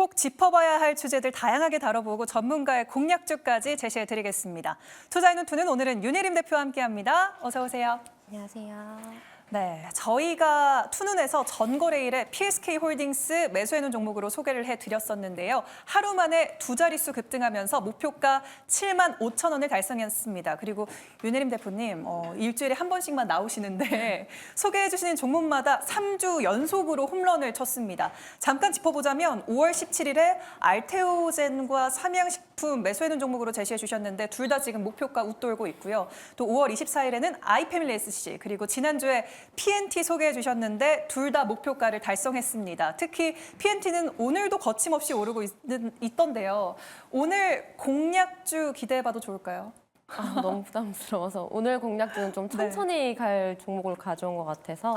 꼭 짚어봐야 할 주제들 다양하게 다뤄보고 전문가의 공략주까지 제시해드리겠습니다. 투자의 투는 오늘은 윤혜림 대표와 함께합니다. 어서 오세요. 안녕하세요. 네, 저희가 투눈에서 전거래일에 PSK홀딩스 매수해놓은 종목으로 소개를 해드렸었는데요. 하루 만에 두 자릿수 급등하면서 목표가 7만 5천 원을 달성했습니다. 그리고 윤혜림 대표님, 일주일에 한 번씩만 나오시는데 소개해주시는 종목마다 3주 연속으로 홈런을 쳤습니다. 잠깐 짚어보자면 5월 17일에 알테오젠과 삼양식품 매수해놓은 종목으로 제시해 주셨는데 둘 다 지금 목표가 웃돌고 있고요. 또 5월 24일에는 아이패밀리 SC 그리고 지난주에 PNT 소개해 주셨는데 둘 다 목표가를 달성했습니다. 특히 PNT는 오늘도 거침없이 오르고 있던데요. 오늘 공략주 기대해봐도 좋을까요? 너무 부담스러워서 오늘 공략주는 좀 천천히 갈 종목을 가져온 것 같아서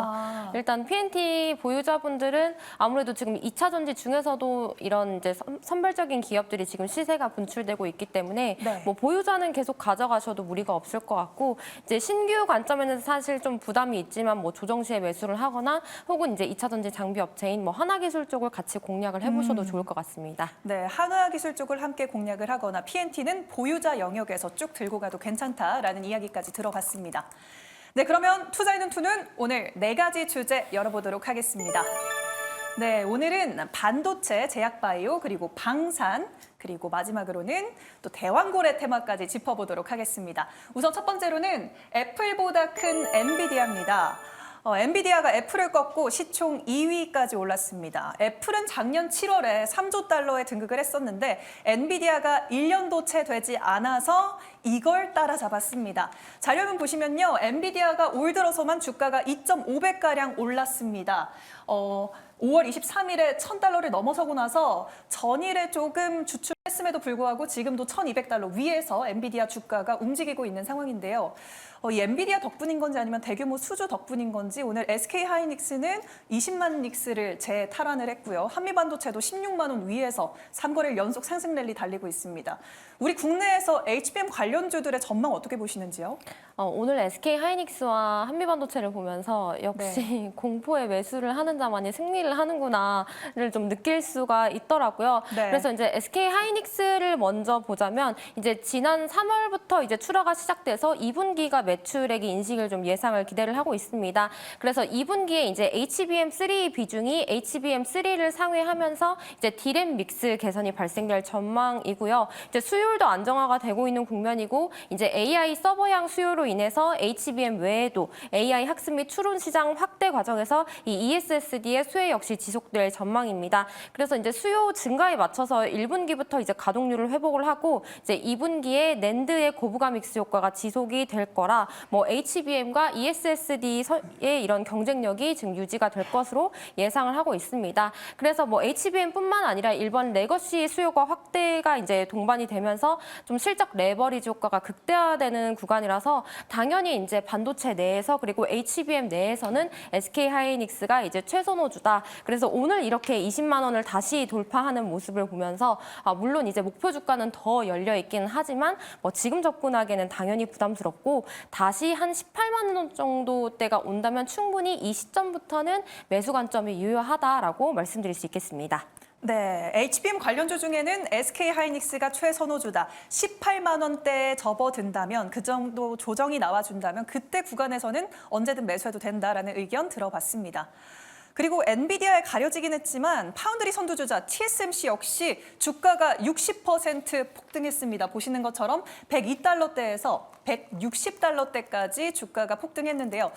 일단 PNT 보유자분들은 아무래도 지금 2차 전지 중에서도 이런 이제 선별적인 기업들이 지금 시세가 분출되고 있기 때문에 네. 뭐 보유자는 계속 가져가셔도 무리가 없을 것 같고 이제 신규 관점에는 사실 좀 부담이 있지만 뭐 조정 시에 매수를 하거나 혹은 이제 2차 전지 장비 업체인 뭐 하나기술 쪽을 같이 공략을 해보셔도 좋을 것 같습니다. 네, 한화기술 쪽을 함께 공략을 하거나 PNT는 보유자 영역에서 쭉 들고 가도 괜찮다라는 이야기까지 들어봤습니다. 네, 그러면 투자있는 투는 오늘 4가지 주제 열어보도록 하겠습니다. 네, 오늘은 반도체, 제약바이오, 그리고 방산, 그리고 마지막으로는 또 대왕고래 테마까지 짚어보도록 하겠습니다. 우선 첫 번째로는 애플보다 큰 엔비디아입니다. 엔비디아가 애플을 꺾고 시총 2위까지 올랐습니다. 애플은 작년 7월에 3조 달러에 등극을 했었는데 엔비디아가 1년도 채 되지 않아서 이걸 따라잡았습니다. 자료면 보시면요. 엔비디아가 올 들어서만 주가가 2.5배가량 올랐습니다. 5월 23일에 1,000달러를 넘어서고 나서 전일에 조금 주춤했음에도 불구하고 지금도 1,200달러 위에서 엔비디아 주가가 움직이고 있는 상황인데요. 이 엔비디아 덕분인 건지 아니면 대규모 수주 덕분인 건지 오늘 SK하이닉스는 20만 닉스를 재탈환을 했고요. 한미반도체도 16만 원 위에서 3거래일 연속 상승 랠리 달리고 있습니다. 우리 국내에서 HBM 관련주들의 전망 어떻게 보시는지요? 오늘 SK하이닉스와 한미반도체를 보면서 역시 공포의 매수를 하는 자만이 승리를 하는구나를 좀 느낄 수가 있더라고요. 네. 그래서 이제 SK하이닉스를 먼저 보자면 이제 지난 3월부터 이제 출하가 시작돼서 2분기가 매출액이 인식을 좀 예상을 기대를 하고 있습니다. 그래서 2분기에 이제 HBM3 비중이 HBM3를 상회하면서 이제 D램 믹스 개선이 발생될 전망이고요. 이제 수요일도 안정화가 되고 있는 국면이고 이제 AI 서버향 수요로 인해서 HBM 외에도 AI 학습 및 추론 시장 확대 과정에서 이 ESSD의 수혜 역시 지속될 전망입니다. 그래서 이제 수요 증가에 맞춰서 1분기부터 이제 가동률을 회복을 하고 이제 2분기에 낸드의 고부가 믹스 효과가 지속이 될 거라 뭐 HBM과 ESSD의 이런 경쟁력이 지금 유지가 될 것으로 예상을 하고 있습니다. 그래서 뭐 HBM뿐만 아니라 일본 레거시 수요가 확대가 이제 동반이 되면서 좀 실적 레버리지 효과가 극대화되는 구간이라서 당연히 이제 반도체 내에서 그리고 HBM 내에서는 SK하이닉스가 이제 최선호주다. 그래서 오늘 이렇게 20만 원을 다시 돌파하는 모습을 보면서 물론 이제 목표 주가는 더 열려 있기는 하지만 뭐 지금 접근하기에는 당연히 부담스럽고 다시 한 18만 원 정도대가 온다면 충분히 이 시점부터는 매수 관점이 유효하다라고 말씀드릴 수 있겠습니다. 네, HBM 관련주 중에는 SK하이닉스가 최선호주다. 18만 원대에 접어든다면 그 정도 조정이 나와준다면 그때 구간에서는 언제든 매수해도 된다라는 의견 들어봤습니다. 그리고 엔비디아에 가려지긴 했지만 파운드리 선두주자 TSMC 역시 주가가 60% 폭등했습니다. 보시는 것처럼 102달러대에서 160달러대까지 주가가 폭등했는데요.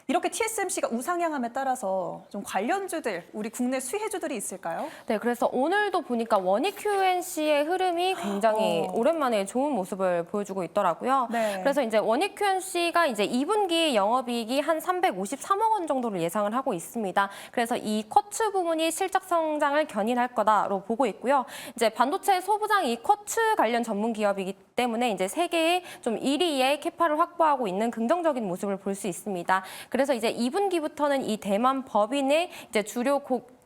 이렇게 TSMC가 우상향함에 따라서 좀 관련주들, 우리 국내 수혜주들이 있을까요? 네, 그래서 오늘도 보니까 원익 QNC의 흐름이 굉장히 오랜만에 좋은 모습을 보여주고 있더라고요. 네. 그래서 이제 원익 QNC가 이제 2분기 영업이익이 한 353억 원 정도를 예상을 하고 있습니다. 그래서 이 쿼츠 부분이 실적 성장을 견인할 거다로 보고 있고요. 이제 반도체 소부장 이 쿼츠 관련 전문 기업이기 때문에 이제 세계의 좀 1위의 캐파를 확보하고 있는 긍정적인 모습을 볼 수 있습니다. 그래서 이제 2분기부터는 이 대만 법인의 이제 주요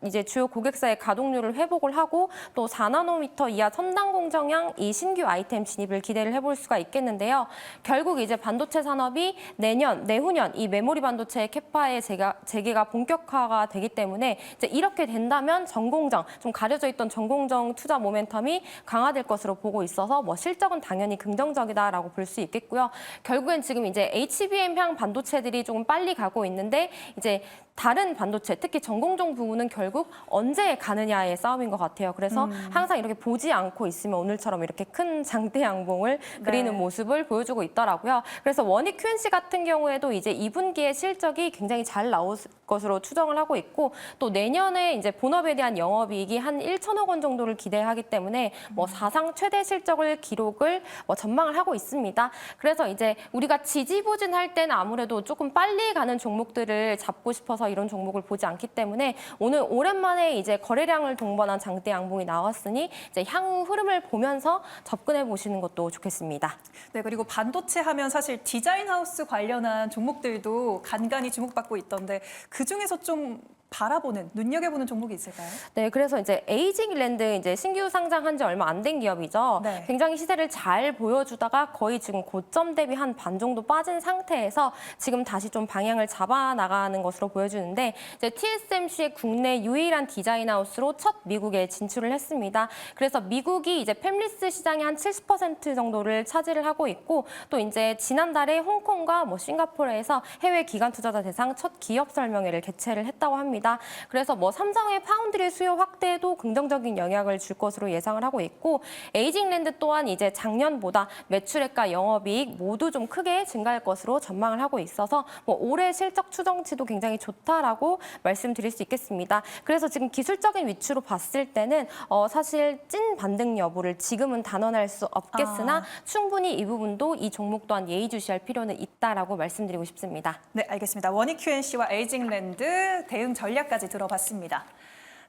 이제 주요 고객사의 가동률을 회복을 하고 또 4나노미터 이하 첨단 공정형 이 신규 아이템 진입을 기대를 해볼 수가 있겠는데요. 결국 이제 반도체 산업이 내년, 내후년 이 메모리 반도체 캐파의 재개가 본격화가 되기 때문에 이제 이렇게 된다면 전공정, 좀 가려져 있던 전공정 투자 모멘텀이 강화될 것으로 보고 있어서 뭐 실적은 당연히 긍정적이다라고 볼 수 있겠고요. 결국엔 지금 이제 HBM향 반도체들이 조금 빨리 가고 있는데 이제 다른 반도체, 특히 전공정 부분은 결국 언제 가느냐의 싸움인 것 같아요. 그래서 항상 이렇게 보지 않고 있으면 오늘처럼 이렇게 큰 장대 양봉을 그리는 모습을 보여주고 있더라고요. 그래서 원익 QNC 같은 경우에도 이제 2분기에 실적이 굉장히 잘 나올 것으로 추정을 하고 있고 또 내년에 이제 본업에 대한 영업이익이 한 1천억 원 정도를 기대하기 때문에 뭐 사상 최대 실적을 기록을 뭐 전망을 하고 있습니다. 그래서 이제 우리가 지지부진할 때는 아무래도 조금 빨리 가는 종목들을 잡고 싶어서 이런 종목을 보지 않기 때문에 오늘 오랜만에 이제 거래량을 동반한 장대 양봉이 나왔으니 이제 향후 흐름을 보면서 접근해 보시는 것도 좋겠습니다. 네, 그리고 반도체 하면 사실 디자인 하우스 관련한 종목들도 간간히 주목받고 있던데 그중에서 좀 바라보는, 눈여겨보는 종목이 있을까요? 네, 그래서 이제 에이징랜드 이제 신규 상장한 지 얼마 안 된 기업이죠. 네. 굉장히 시세를 잘 보여주다가 거의 지금 고점 대비 한 반 정도 빠진 상태에서 지금 다시 좀 방향을 잡아 나가는 것으로 보여주는데 이제 TSMC의 국내 유일한 디자인 하우스로 첫 미국에 진출을 했습니다. 그래서 미국이 이제 팹리스 시장의 한 70% 정도를 차지를 하고 있고 또 이제 지난달에 홍콩과 뭐 싱가포르에서 해외 기관 투자자 대상 첫 기업 설명회를 개최를 했다고 합니다. 그래서 뭐 삼성의 파운드리 수요 확대에도 긍정적인 영향을 줄 것으로 예상을 하고 있고 에이징랜드 또한 이제 작년보다 매출액과 영업이익 모두 좀 크게 증가할 것으로 전망을 하고 있어서 뭐 올해 실적 추정치도 굉장히 좋다라고 말씀드릴 수 있겠습니다. 그래서 지금 기술적인 위치로 봤을 때는 사실 찐 반등 여부를 지금은 단언할 수 없겠으나 충분히 이 부분도 이 종목 또한 예의주시할 필요는 있다라고 말씀드리고 싶습니다. 네, 알겠습니다. 원익 QNC와 에이징랜드 대응 전략까지 들어봤습니다.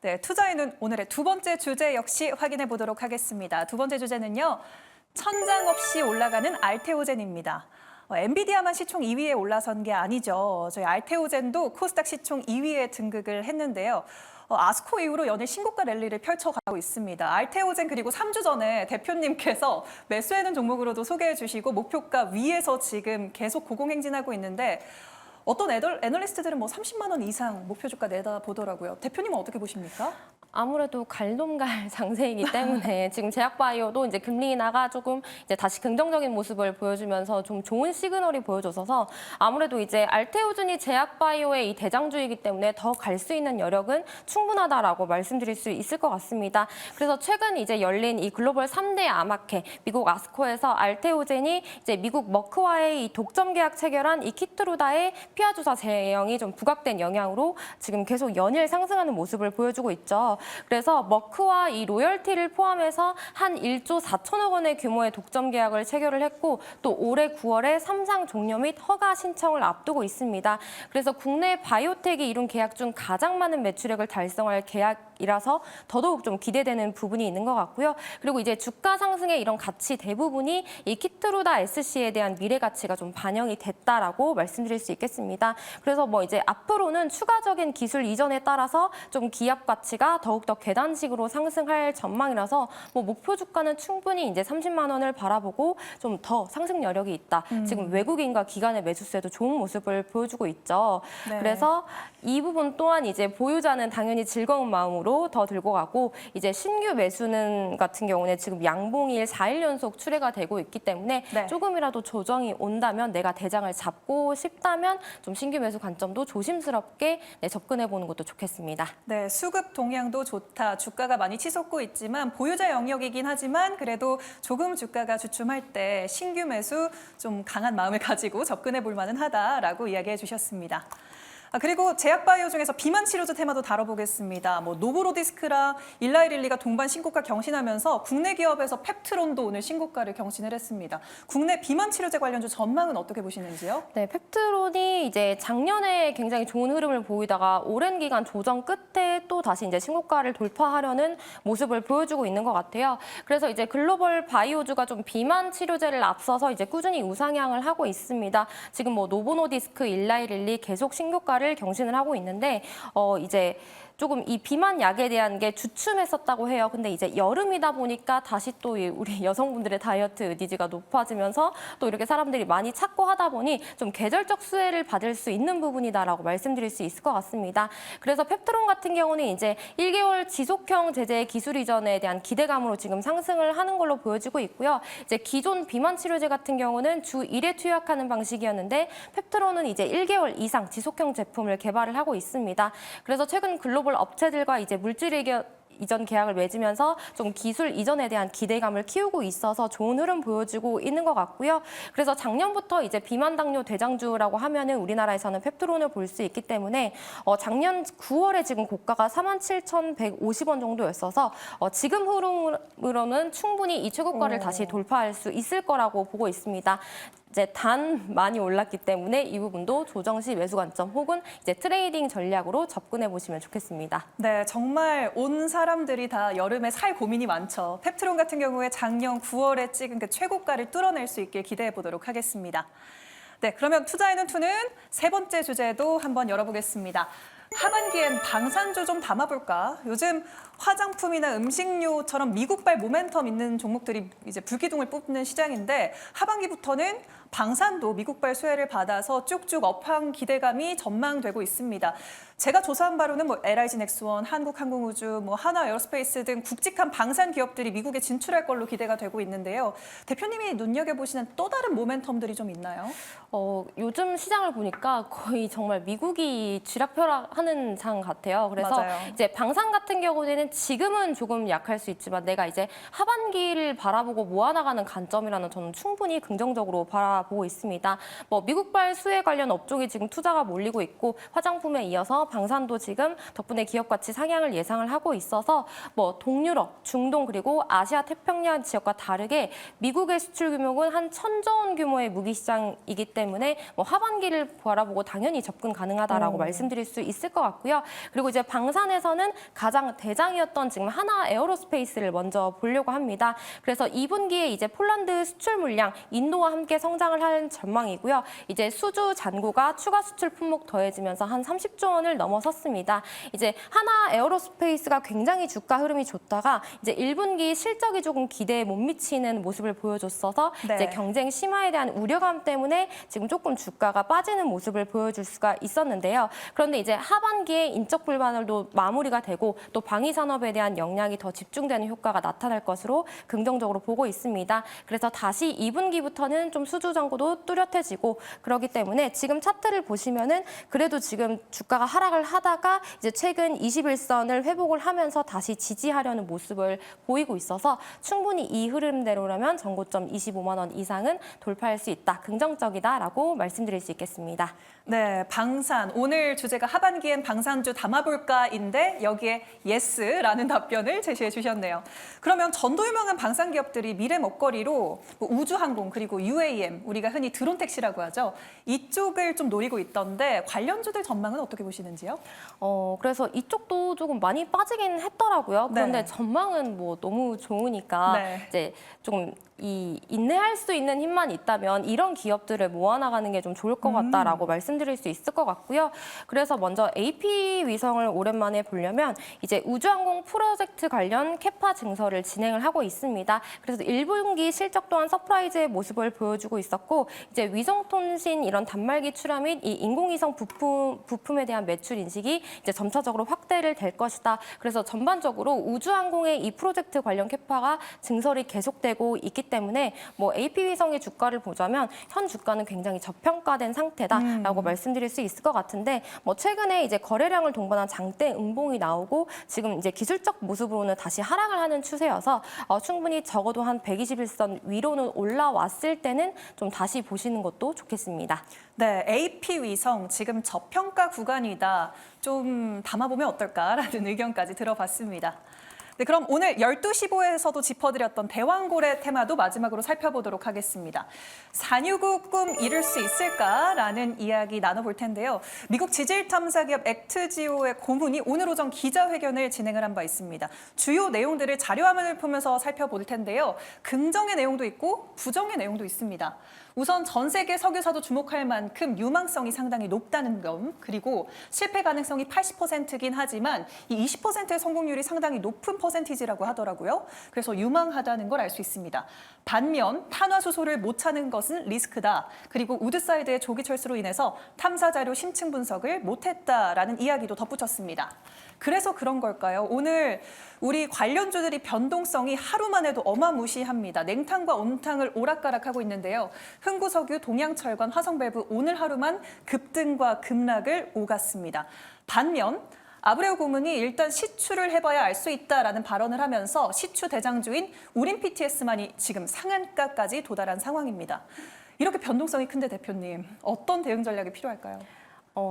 네, 투자에는 오늘의 두 번째 주제 역시 확인해 보도록 하겠습니다. 두 번째 주제는요. 천장 없이 올라가는 알테오젠입니다. 엔비디아만 시총 2위에 올라선 게 아니죠. 저희 알테오젠도 코스닥 시총 2위에 등극을 했는데요. 아스코 이후로 연일 신고가 랠리를 펼쳐가고 있습니다. 알테오젠 그리고 3주 전에 대표님께서 매수해놓은 종목으로도 소개해 주시고 목표가 위에서 지금 계속 고공행진하고 있는데 어떤 애널리스트들은 뭐 30만 원 이상 목표 주가 내다보더라고요. 대표님은 어떻게 보십니까? 아무래도 갈돔갈 장세이기 때문에 지금 제약바이오도 이제 금리 인하가 조금 이제 다시 긍정적인 모습을 보여주면서 좀 좋은 시그널이 보여줘서 아무래도 이제 알테오젠이 제약바이오의 이 대장주이기 때문에 더 갈 수 있는 여력은 충분하다라고 말씀드릴 수 있을 것 같습니다. 그래서 최근 이제 열린 이 글로벌 3대 암학회 미국 아스코에서 알테오젠이 이제 미국 머크와의 이 독점 계약 체결한 이 키트루다의 피하 주사 제형이 좀 부각된 영향으로 지금 계속 연일 상승하는 모습을 보여주고 있죠. 그래서 머크와 이 로열티를 포함해서 한 1조 4천억 원의 규모의 독점 계약을 체결을 했고 또 올해 9월에 삼상 종료 및 허가 신청을 앞두고 있습니다. 그래서 국내 바이오텍이 이룬 계약 중 가장 많은 매출액을 달성할 계약이라서 더더욱 좀 기대되는 부분이 있는 것 같고요. 그리고 이제 주가 상승의 이런 가치 대부분이 이 키트루다 SC에 대한 미래 가치가 좀 반영이 됐다라고 말씀드릴 수 있겠습니다. 그래서 뭐 이제 앞으로는 추가적인 기술 이전에 따라서 좀 기업 가치가 더욱더 계단식으로 상승할 전망이라서 뭐 목표 주가는 충분히 이제 30만 원을 바라보고 좀 더 상승 여력이 있다. 지금 외국인과 기관의 매수세도 좋은 모습을 보여주고 있죠. 네. 그래서 이 부분 또한 이제 보유자는 당연히 즐거운 마음으로 더 들고 가고 이제 신규 매수는 같은 경우는 지금 양봉일 4일 연속 출회가 되고 있기 때문에 네. 조금이라도 조정이 온다면 내가 대장을 잡고 싶다면 좀 신규 매수 관점도 조심스럽게 접근해 보는 것도 좋겠습니다. 네, 수급 동향도 좋다. 주가가 많이 치솟고 있지만 보유자 영역이긴 하지만 그래도 조금 주가가 주춤할 때 신규 매수 좀 강한 마음을 가지고 접근해 볼 만은 하다라고 이야기해 주셨습니다. 그리고 제약바이오 중에서 비만 치료제 테마도 다뤄보겠습니다. 뭐 노보로디스크랑 일라이릴리가 동반 신고가 경신하면서 국내 기업에서 펩트론도 오늘 신고가를 경신을 했습니다. 국내 비만 치료제 관련주 전망은 어떻게 보시는지요? 네, 펩트론이 이제 작년에 굉장히 좋은 흐름을 보이다가 오랜 기간 조정 끝에 또 다시 이제 신고가를 돌파하려는 모습을 보여주고 있는 것 같아요. 그래서 이제 글로벌 바이오주가 좀 비만 치료제를 앞서서 이제 꾸준히 우상향을 하고 있습니다. 지금 뭐 노보노디스크, 일라이릴리 계속 신고가를 경신을 하고 있는데 이제 조금 이 비만 약에 대한 게 주춤했었다고 해요. 근데 이제 여름이다 보니까 다시 또 우리 여성분들의 다이어트 니즈가 높아지면서 또 이렇게 사람들이 많이 찾고 하다 보니 좀 계절적 수혜를 받을 수 있는 부분이다라고 말씀드릴 수 있을 것 같습니다. 그래서 펩트론 같은 경우는 이제 1개월 지속형 제제 기술 이전에 대한 기대감으로 지금 상승을 하는 걸로 보여지고 있고요. 이제 기존 비만 치료제 같은 경우는 주 1회 투약하는 방식이었는데 펩트론은 이제 1개월 이상 지속형 제품을 개발을 하고 있습니다. 그래서 최근 글로벌 업체들과 이제 물질 이전 계약을 맺으면서 좀 기술 이전에 대한 기대감을 키우고 있어서 좋은 흐름 보여주고 있는 것 같고요. 그래서 작년부터 이제 비만 당뇨 대장주라고 하면은 우리나라에서는 펩트론을 볼 수 있기 때문에 작년 9월에 지금 고가가 47,150원 정도였어서 지금 흐름으로는 충분히 이 최고가를 다시 돌파할 수 있을 거라고 보고 있습니다. 이제 단 많이 올랐기 때문에 이 부분도 조정 시 매수 관점 혹은 이제 트레이딩 전략으로 접근해 보시면 좋겠습니다. 네, 정말 온 사람들이 다 여름에 살 고민이 많죠. 펩트론 같은 경우에 작년 9월에 찍은 그 최고가를 뚫어낼 수 있길 기대해 보도록 하겠습니다. 네, 그러면 투자에는 투는 세 번째 주제도 한번 열어보겠습니다. 하반기엔 방산주 좀 담아볼까? 요즘 화장품이나 음식료처럼 미국발 모멘텀 있는 종목들이 이제 불기둥을 뽑는 시장인데 하반기부터는 방산도 미국발 수혜를 받아서 쭉쭉 업황 기대감이 전망되고 있습니다. 제가 조사한 바로는 뭐 LIG 넥스원, 한국항공우주, 뭐 하나에어로스페이스 등 굵직한 방산 기업들이 미국에 진출할 걸로 기대가 되고 있는데요. 대표님이 눈여겨보시는 또 다른 모멘텀들이 좀 있나요? 요즘 시장을 보니까 거의 정말 미국이 쥐락펴락하는 장 같아요. 그래서 맞아요. 이제 방산 같은 경우에는 지금은 조금 약할 수 있지만 내가 이제 하반기를 바라보고 모아나가는 관점이라는 저는 충분히 긍정적으로 바라보고 있습니다. 뭐 미국발 수혜 관련 업종이 지금 투자가 몰리고 있고 화장품에 이어서 방산도 지금 덕분에 기업 가치 상향을 예상을 하고 있어서 뭐 동유럽, 중동 그리고 아시아 태평양 지역과 다르게 미국의 수출 규모는 한 1,000조 원 규모의 무기 시장이기 때문에 뭐 하반기를 바라보고 당연히 접근 가능하다라고 말씀드릴 수 있을 것 같고요. 그리고 이제 방산에서는 가장 대장이었던 지금 하나 에어로스페이스를 먼저 보려고 합니다. 그래서 2분기에 이제 폴란드 수출 물량 인도와 함께 성장을 할 전망이고요. 이제 수주 잔고가 추가 수출 품목 더해지면서 한 30조 원을 넘어섰습니다. 이제 하나 에어로스페이스가 굉장히 주가 흐름이 좋다가 이제 1분기 실적이 조금 기대에 못 미치는 모습을 보여줬어서 네. 이제 경쟁 심화에 대한 우려감 때문에 지금 조금 주가가 빠지는 모습을 보여줄 수가 있었는데요. 그런데 이제 하반기에 인적 불만도 마무리가 되고 또 방위 산업에 대한 역량이 더 집중되는 효과가 나타날 것으로 긍정적으로 보고 있습니다. 그래서 다시 2분기부터는 좀 수주 잔고도 뚜렷해지고 그렇기 때문에 지금 차트를 보시면은 그래도 지금 주가가 하락을 하다가 이제 최근 21선을 회복을 하면서 다시 지지하려는 모습을 보이고 있어서 충분히 이 흐름대로라면 전고점 25만 원 이상은 돌파할 수 있다. 긍정적이다라고 말씀드릴 수 있겠습니다. 네, 방산. 오늘 주제가 하반기엔 방산주 담아볼까인데 여기에 예스라는 답변을 제시해 주셨네요. 그러면 전도 유명한 방산 기업들이 미래 먹거리로 뭐 우주항공 그리고 UAM, 우리가 흔히 드론택시라고 하죠. 이쪽을 좀 노리고 있던데 관련주들 전망은 어떻게 보시는지요? 그래서 이쪽도 조금 많이 빠지긴 했더라고요. 그런데 네. 전망은 뭐 너무 좋으니까 네. 이제 조금 인내할 수 있는 힘만 있다면 이런 기업들을 모아나가는 게 좀 좋을 것 같다라고 말씀드릴 수 있을 것 같고요. 그래서 먼저 AP 위성을 오랜만에 보려면 이제 우주항공 프로젝트 관련 캐파 증설을 진행을 하고 있습니다. 그래서 1분기 실적 또한 서프라이즈의 모습을 보여주고 있었고 이제 위성통신 이런 단말기 출하 및 이 인공위성 부품에 대한 매출 인식이 이제 점차적으로 확대를 될 것이다. 그래서 전반적으로 우주항공의 이 프로젝트 관련 캐파가 증설이 계속되고 있기 때문에 뭐 AP 위성의 주가를 보자면 현 주가는 굉장히 저평가된 상태다라고 말씀드릴 수 있을 것 같은데 뭐 최근에 이제 거래량을 동반한 장대 음봉이 나오고 지금 이제 기술적 모습으로는 다시 하락을 하는 추세여서 충분히 적어도 한 121선 위로는 올라왔을 때는 좀 다시 보시는 것도 좋겠습니다. 네, AP 위성 지금 저평가 구간이다. 좀 담아보면 어떨까라는 의견까지 들어봤습니다. 네, 그럼 오늘 12시 보에서도 짚어드렸던 대왕고래 테마도 마지막으로 살펴보도록 하겠습니다. 469 꿈 이룰 수 있을까라는 이야기 나눠볼 텐데요. 미국 지질 탐사 기업 액트지오의 고문이 오늘 오전 기자회견을 진행을 한 바 있습니다. 주요 내용들을 자료화면을 보면서 살펴볼 텐데요. 긍정의 내용도 있고 부정의 내용도 있습니다. 우선 전 세계 석유사도 주목할 만큼 유망성이 상당히 높다는 점, 그리고 실패 가능성이 80%긴 하지만 이 20%의 성공률이 상당히 높은 퍼센티지라고 하더라고요. 그래서 유망하다는 걸 알 수 있습니다. 반면 탄화수소를 못 찾는 것은 리스크다. 그리고 우드사이드의 조기 철수로 인해서 탐사 자료 심층 분석을 못했다라는 이야기도 덧붙였습니다. 그래서 그런 걸까요? 오늘 우리 관련주들이 변동성이 하루만 해도 어마무시합니다. 냉탕과 온탕을 오락가락하고 있는데요. 흥구석유, 동양철관, 화성밸브 오늘 하루만 급등과 급락을 오갔습니다. 반면 아브레오 고문이 일단 시추를 해봐야 알 수 있다라는 발언을 하면서 시추 대장주인 우린 PTS만이 지금 상한가까지 도달한 상황입니다. 이렇게 변동성이 큰데 대표님, 어떤 대응 전략이 필요할까요?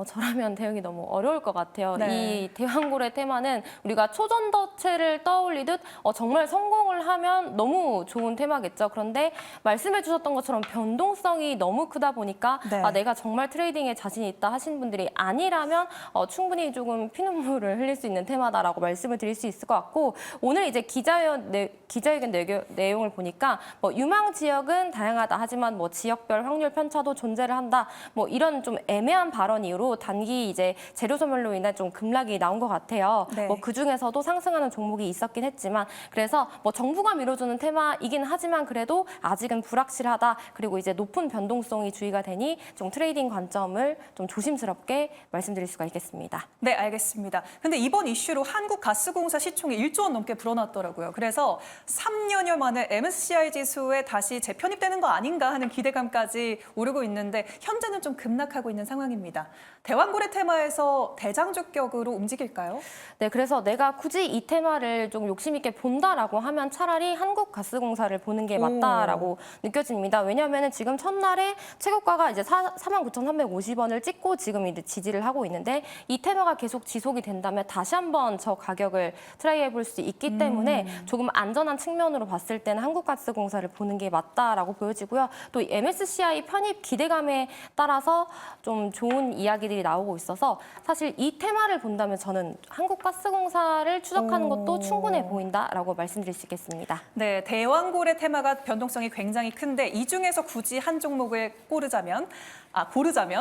저라면 대응이 너무 어려울 것 같아요. 네. 이 대왕고래 테마는 우리가 초전도체를 떠올리듯 정말 성공을 하면 너무 좋은 테마겠죠. 그런데 말씀해 주셨던 것처럼 변동성이 너무 크다 보니까 네. 내가 정말 트레이딩에 자신이 있다 하신 분들이 아니라면 충분히 조금 피눈물을 흘릴 수 있는 테마다라고 말씀을 드릴 수 있을 것 같고, 오늘 이제 기자회견 내용을 보니까 유망 지역은 다양하다 하지만 지역별 확률 편차도 존재를 한다. 이런 좀 애매한 발언이 이후로 단기 이제 재료 소멸로 인해 좀 급락이 나온 것 같아요. 네. 그 중에서도 상승하는 종목이 있었긴 했지만, 그래서 정부가 밀어주는 테마이긴 하지만 그래도 아직은 불확실하다. 그리고 이제 높은 변동성이 주의가 되니 좀 트레이딩 관점을 좀 조심스럽게 말씀드릴 수가 있겠습니다. 네, 알겠습니다. 근데 이번 이슈로 한국가스공사 시총이 1조 원 넘게 불어났더라고요. 그래서 3년여 만에 MSCI 지수에 다시 재편입되는 거 아닌가 하는 기대감까지 오르고 있는데 현재는 좀 급락하고 있는 상황입니다. 대왕고래 테마에서 대장주격으로 움직일까요? 네, 그래서 내가 굳이 이 테마를 좀 욕심 있게 본다라고 하면 차라리 한국가스공사를 보는 게 맞다라고 느껴집니다. 왜냐하면 지금 첫날에 최고가가 이제 49,350원을 찍고 지금 이제 지지를 하고 있는데, 이 테마가 계속 지속이 된다면 다시 한번 저 가격을 트라이해 볼 수 있기 때문에 조금 안전한 측면으로 봤을 때는 한국가스공사를 보는 게 맞다라고 보여지고요. 또 이 MSCI 편입 기대감에 따라서 좀 좋은 이야기들이 나오고 있어서 사실 이 테마를 본다면 저는 한국가스공사를 추적하는 것도 충분해 보인다라고 말씀드릴 수 있겠습니다. 네, 대왕고래 테마가 변동성이 굉장히 큰데 이 중에서 굳이 한 종목을 고르자면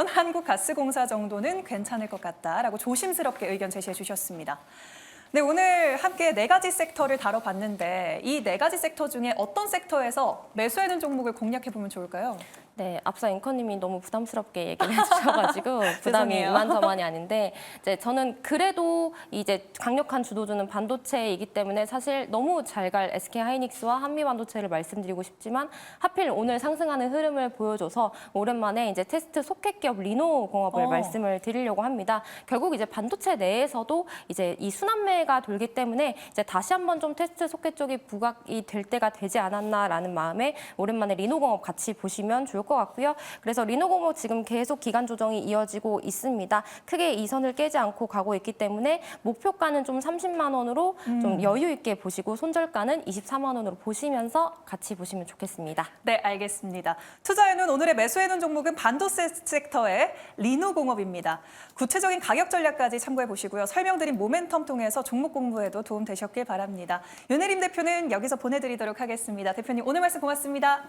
한국가스공사 정도는 괜찮을 것 같다라고 조심스럽게 의견 제시해 주셨습니다. 네, 오늘 함께 4가지 섹터를 다뤄봤는데 이 4가지 섹터 중에 어떤 섹터에서 매수하는 종목을 공략해보면 좋을까요? 네, 앞서 앵커님이 너무 부담스럽게 얘기를 해주셔가지고 부담이 죄송해요. 이만저만이 아닌데, 이제 저는 그래도 이제 강력한 주도주는 반도체이기 때문에 사실 너무 잘 갈 SK하이닉스와 한미반도체를 말씀드리고 싶지만 하필 오늘 상승하는 흐름을 보여줘서 오랜만에 이제 테스트 소켓 기업 리노공업을 말씀을 드리려고 합니다. 결국 이제 반도체 내에서도 이제 이 순환매가 돌기 때문에 이제 다시 한번 좀 테스트 소켓 쪽이 부각이 될 때가 되지 않았나라는 마음에 오랜만에 리노공업 같이 보시면 좋을 것 같고요. 그래서 리노공업 지금 계속 기간 조정이 이어지고 있습니다. 크게 이 선을 깨지 않고 가고 있기 때문에 목표가는 좀 30만 원으로 좀 여유 있게 보시고 손절가는 24만 원으로 보시면서 같이 보시면 좋겠습니다. 네, 알겠습니다. 투자에는 오늘의 매수해놓은 종목은 반도체 섹터의 리노공업입니다. 구체적인 가격 전략까지 참고해 보시고요. 설명드린 모멘텀 통해서 종목 공부에도 도움 되셨길 바랍니다. 윤혜림 대표는 여기서 보내드리도록 하겠습니다. 대표님, 오늘 말씀 고맙습니다.